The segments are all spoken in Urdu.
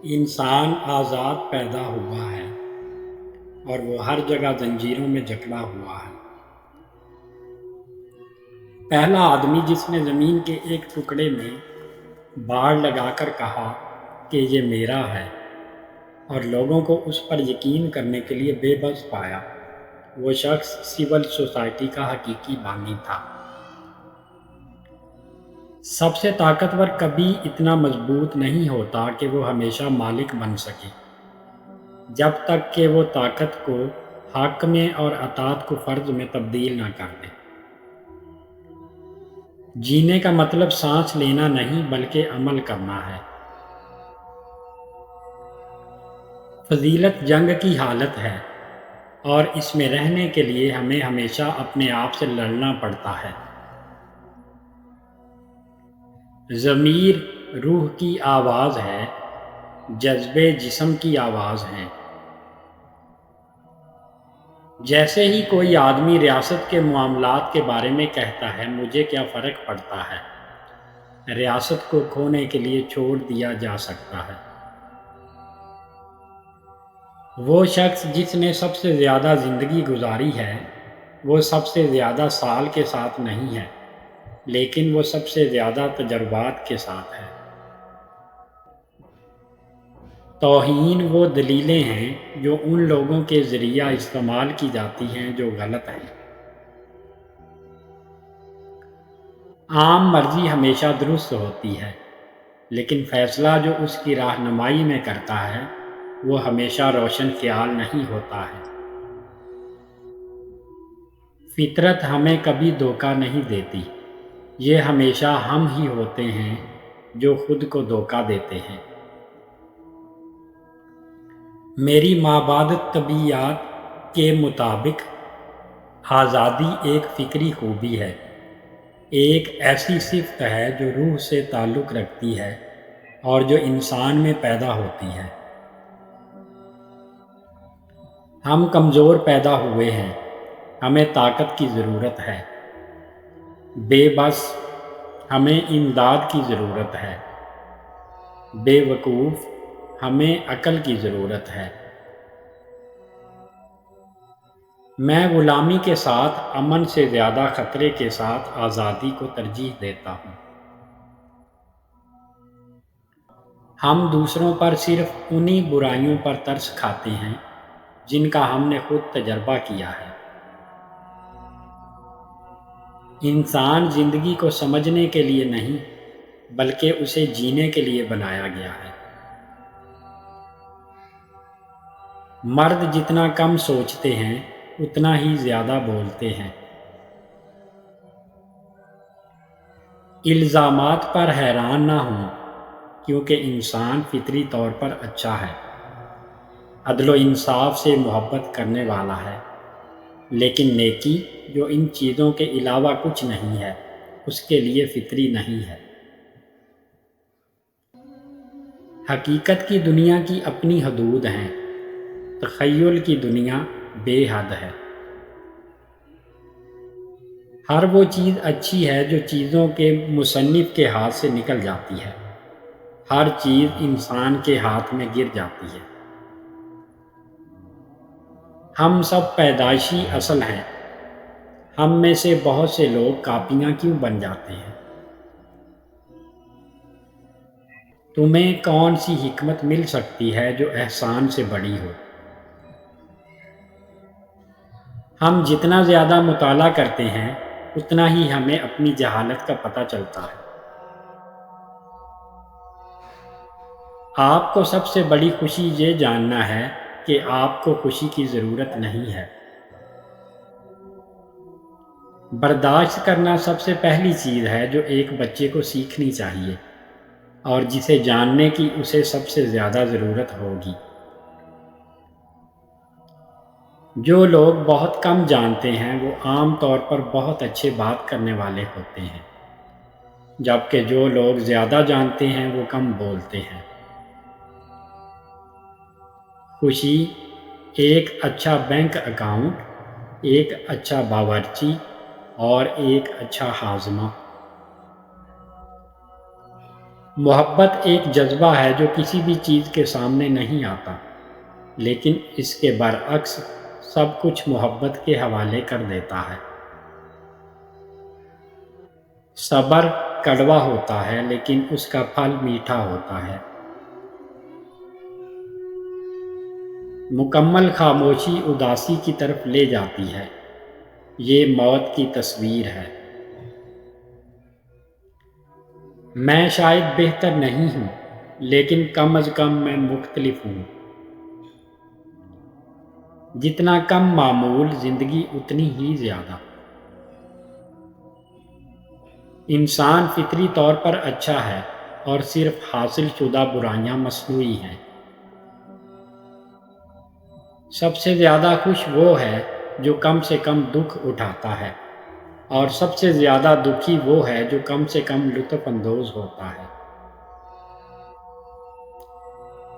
انسان آزاد پیدا ہوا ہے اور وہ ہر جگہ زنجیروں میں جکڑا ہوا ہے۔ پہلا آدمی جس نے زمین کے ایک ٹکڑے میں باڑ لگا کر کہا کہ یہ میرا ہے اور لوگوں کو اس پر یقین کرنے کے لیے بے بس پایا، وہ شخص سول سوسائٹی کا حقیقی بانی تھا۔ سب سے طاقتور کبھی اتنا مضبوط نہیں ہوتا کہ وہ ہمیشہ مالک بن سکے، جب تک کہ وہ طاقت کو حق میں اور اطاعت کو فرض میں تبدیل نہ کر دے۔ جینے کا مطلب سانس لینا نہیں بلکہ عمل کرنا ہے۔ فضیلت جنگ کی حالت ہے اور اس میں رہنے کے لیے ہمیں ہمیشہ اپنے آپ سے لڑنا پڑتا ہے۔ ضمیر روح کی آواز ہے، جذبے جسم کی آواز ہیں۔ جیسے ہی کوئی آدمی ریاست کے معاملات کے بارے میں کہتا ہے مجھے کیا فرق پڑتا ہے، ریاست کو کھونے کے لیے چھوڑ دیا جا سکتا ہے۔ وہ شخص جس نے سب سے زیادہ زندگی گزاری ہے وہ سب سے زیادہ سال کے ساتھ نہیں ہے، لیکن وہ سب سے زیادہ تجربات کے ساتھ ہے۔ توہین وہ دلیلیں ہیں جو ان لوگوں کے ذریعہ استعمال کی جاتی ہیں جو غلط ہیں۔ عام مرضی ہمیشہ درست ہوتی ہے، لیکن فیصلہ جو اس کی رہنمائی میں کرتا ہے وہ ہمیشہ روشن خیال نہیں ہوتا ہے۔ فطرت ہمیں کبھی دھوکہ نہیں دیتی، یہ ہمیشہ ہم ہی ہوتے ہیں جو خود کو دھوکہ دیتے ہیں۔ میری مابعد طبیعیات کے مطابق آزادی ایک فکری خوبی ہے، ایک ایسی صفت ہے جو روح سے تعلق رکھتی ہے اور جو انسان میں پیدا ہوتی ہے۔ ہم کمزور پیدا ہوئے ہیں، ہمیں طاقت کی ضرورت ہے۔ بے بس، ہمیں امداد کی ضرورت ہے۔ بے وقوف، ہمیں عقل کی ضرورت ہے۔ میں غلامی کے ساتھ امن سے زیادہ خطرے کے ساتھ آزادی کو ترجیح دیتا ہوں۔ ہم دوسروں پر صرف انہی برائیوں پر ترس کھاتے ہیں جن کا ہم نے خود تجربہ کیا ہے۔ انسان زندگی کو سمجھنے کے لیے نہیں بلکہ اسے جینے کے لیے بنایا گیا ہے۔ مرد جتنا کم سوچتے ہیں اتنا ہی زیادہ بولتے ہیں۔ الزامات پر حیران نہ ہوں کیونکہ انسان فطری طور پر اچھا ہے، عدل و انصاف سے محبت کرنے والا ہے، لیکن نیکی جو ان چیزوں کے علاوہ کچھ نہیں ہے اس کے لیے فطری نہیں ہے۔ حقیقت کی دنیا کی اپنی حدود ہیں، تخیل کی دنیا بے حد ہے۔ ہر وہ چیز اچھی ہے جو چیزوں کے مصنف کے ہاتھ سے نکل جاتی ہے، ہر چیز انسان کے ہاتھ میں گر جاتی ہے۔ ہم سب پیدائشی اصل ہیں، ہم میں سے بہت سے لوگ کاپیاں کیوں بن جاتے ہیں؟ تمہیں کون سی حکمت مل سکتی ہے جو احسان سے بڑی ہو؟ ہم جتنا زیادہ مطالعہ کرتے ہیں اتنا ہی ہمیں اپنی جہالت کا پتہ چلتا ہے۔ آپ کو سب سے بڑی خوشی یہ جاننا ہے کہ آپ کو خوشی کی ضرورت نہیں ہے۔ برداشت کرنا سب سے پہلی چیز ہے جو ایک بچے کو سیکھنی چاہیے اور جسے جاننے کی اسے سب سے زیادہ ضرورت ہوگی۔ جو لوگ بہت کم جانتے ہیں وہ عام طور پر بہت اچھے بات کرنے والے ہوتے ہیں، جبکہ جو لوگ زیادہ جانتے ہیں وہ کم بولتے ہیں۔ خوشی ایک اچھا بینک اکاؤنٹ، ایک اچھا باورچی اور ایک اچھا ہاضمہ۔ محبت ایک جذبہ ہے جو کسی بھی چیز کے سامنے نہیں آتا، لیکن اس کے برعکس سب کچھ محبت کے حوالے کر دیتا ہے۔ صبر کڑوا ہوتا ہے لیکن اس کا پھل میٹھا ہوتا ہے۔ مکمل خاموشی اداسی کی طرف لے جاتی ہے، یہ موت کی تصویر ہے۔ میں شاید بہتر نہیں ہوں، لیکن کم از کم میں مختلف ہوں۔ جتنا کم معمول زندگی اتنی ہی زیادہ۔ انسان فطری طور پر اچھا ہے اور صرف حاصل شدہ برائیاں مصنوعی ہیں۔ سب سے زیادہ خوش وہ ہے جو کم سے کم دکھ اٹھاتا ہے، اور سب سے زیادہ دکھی وہ ہے جو کم سے کم لطف اندوز ہوتا ہے۔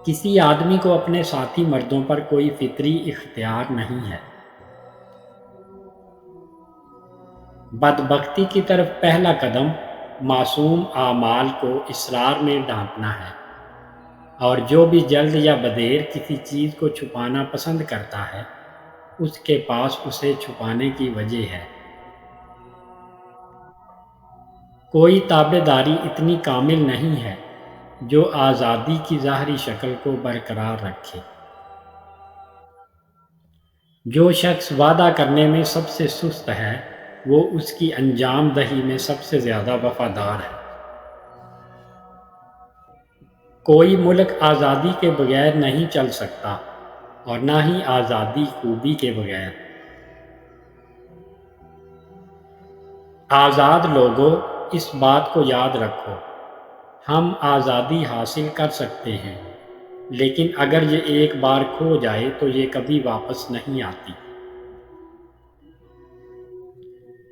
کسی آدمی کو اپنے ساتھی مردوں پر کوئی فطری اختیار نہیں ہے۔ بدبختی کی طرف پہلا قدم معصوم اعمال کو اسرار میں ڈھانپنا ہے، اور جو بھی جلد یا بدیر کسی چیز کو چھپانا پسند کرتا ہے، اس کے پاس اسے چھپانے کی وجہ ہے۔ کوئی تابعداری اتنی کامل نہیں ہے جو آزادی کی ظاہری شکل کو برقرار رکھے۔ جو شخص وعدہ کرنے میں سب سے سست ہے، وہ اس کی انجام دہی میں سب سے زیادہ وفادار ہے۔ کوئی ملک آزادی کے بغیر نہیں چل سکتا، اور نہ ہی آزادی خوبی کے بغیر۔ آزاد لوگوں، اس بات کو یاد رکھو، ہم آزادی حاصل کر سکتے ہیں، لیکن اگر یہ ایک بار کھو جائے تو یہ کبھی واپس نہیں آتی۔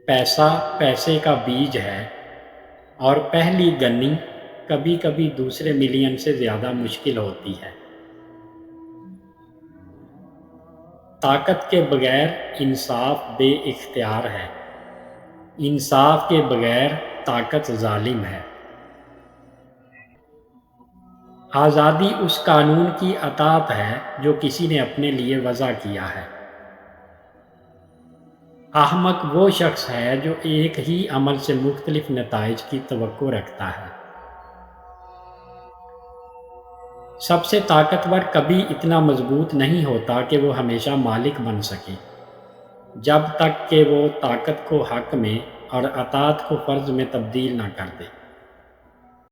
پیسہ پیسے کا بیج ہے، اور پہلی گنی کبھی کبھی دوسرے ملین سے زیادہ مشکل ہوتی ہے۔ طاقت کے بغیر انصاف بے اختیار ہے، انصاف کے بغیر طاقت ظالم ہے۔ آزادی اس قانون کی اطاعت ہے جو کسی نے اپنے لیے وضع کیا ہے۔ احمق وہ شخص ہے جو ایک ہی عمل سے مختلف نتائج کی توقع رکھتا ہے۔ سب سے طاقتور کبھی اتنا مضبوط نہیں ہوتا کہ وہ ہمیشہ مالک بن سکے، جب تک کہ وہ طاقت کو حق میں اور اطاعت کو فرض میں تبدیل نہ کر دے۔